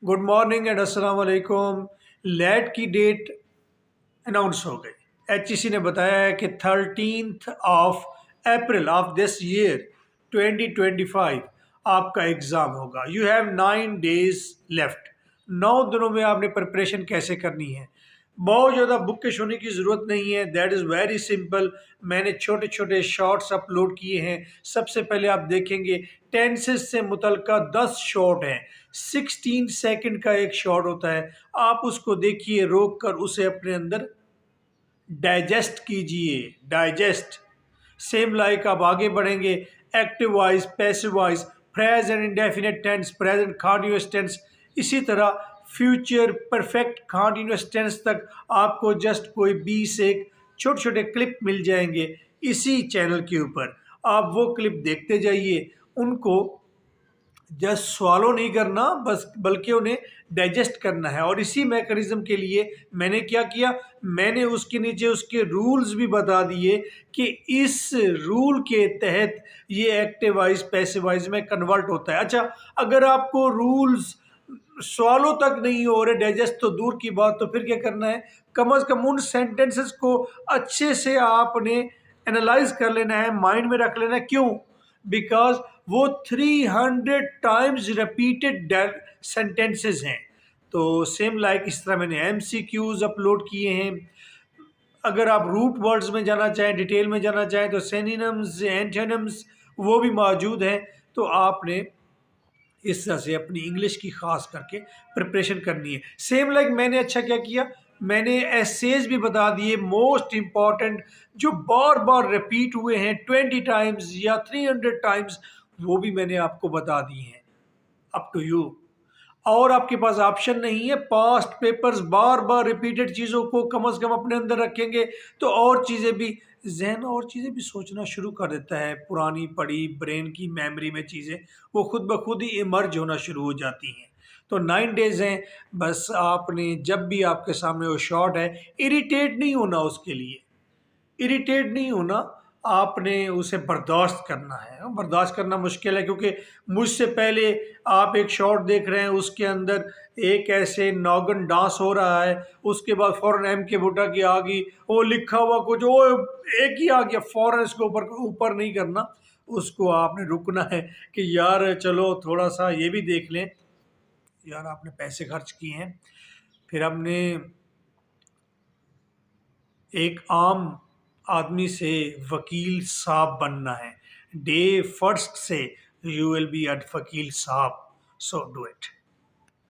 Good morning and अस्सलाम वालेकुम। Late की डेट अनाउंस हो गई। एचईसी ने बताया है कि 13th of April of this year 2025 आपका एग्ज़ाम होगा। You have 9 days left. 9 दिनों में आपने प्रिपरेशन कैसे करनी है। बहुत ज़्यादा बुकिश होने की ज़रूरत नहीं है, दैट इज़ वेरी सिंपल। मैंने छोटे छोटे शॉर्ट्स अपलोड किए हैं। सबसे पहले आप देखेंगे टेंसेस से मुतल्लिका 10 शॉर्ट हैं। 16 सेकंड का एक शॉर्ट होता है, आप उसको देखिए, रोक कर उसे अपने अंदर डाइजेस्ट कीजिए। डाइजेस्ट सेम लाइक आप आगे बढ़ेंगे, active voice, passive voice, present indefinite tense, present continuous tense, इसी तरह फ्यूचर परफेक्ट कॉन्टिन्यूअस टेंस तक आपको जस्ट कोई 20 एक छोटे छोटे क्लिप मिल जाएंगे इसी चैनल के ऊपर। आप वो क्लिप देखते जाइए, उनको जस्ट सॉलो नहीं करना बस, बल्कि उन्हें डाइजेस्ट करना है। और इसी मैकेनिज्म के लिए मैंने क्या किया, मैंने उसके नीचे उसके रूल्स भी बता दिए कि इस रूल के तहत ये एक्टिव वॉइस पैसिव वॉइस में कन्वर्ट होता है। अच्छा, अगर आपको रूल्स सॉलो तक नहीं हो रहे, डाइजेस्ट तो दूर की बात, तो फिर क्या करना है, कम से कम उन सेंटेंसेस को अच्छे से आपने एनालाइज कर लेना है, माइंड में रख लेना है। क्यों? बिकॉज वो 300 टाइम्स रिपीटेड सेंटेंसेस हैं। तो सेम लाइक इस तरह मैंने MCQs अपलोड किए हैं। अगर आप रूट वर्ड्स में जाना चाहें, डिटेल में जाना चाहें, तो सिनोनिम्स, एंटोनिम्स वो भी मौजूद हैं। तो आपने इस तरह से अपनी इंग्लिश की खास करके प्रिपरेशन करनी है। सेम लाइक मैंने अच्छा क्या किया, मैंने एसेज भी बता दिए मोस्ट इम्पॉर्टेंट, जो बार बार रिपीट हुए हैं 20 टाइम्स या 300 टाइम्स, वो भी मैंने आपको बता दिए हैं। Up to you. और आपके पास ऑप्शन नहीं है, पास्ट पेपर्स बार बार रिपीटेड चीज़ों को कम से कम अपने अंदर रखेंगे तो और चीज़ें भी, जहन और चीज़ें भी सोचना शुरू कर देता है। पुरानी पड़ी ब्रेन की मेमोरी में चीज़ें वो खुद ब खुद ही इमर्ज होना शुरू हो जाती हैं। तो 9 days हैं, बस आपने जब भी आपके सामने वो शॉट है, इरिटेट नहीं होना उसके लिए, इरिटेट नहीं होना, आपने उसे बर्दाश्त करना है। बर्दाश्त करना मुश्किल है, क्योंकि मुझसे पहले आप एक शॉट देख रहे हैं, उसके अंदर एक ऐसे नौगन डांस हो रहा है, उसके बाद फ़ौरन MK भुट्टा की आ गई, वो लिखा हुआ कुछ वो एक ही आ गया, फ़ौरन इसको ऊपर ऊपर नहीं करना, उसको आपने रुकना है कि यार चलो थोड़ा सा ये भी देख लें। यार आपने पैसे खर्च किए हैं, फिर हमने एक आम आदमी से वकील साहब बनना है। डे फर्स्ट से यू विल बी एट वकील साहब, सो डू इट।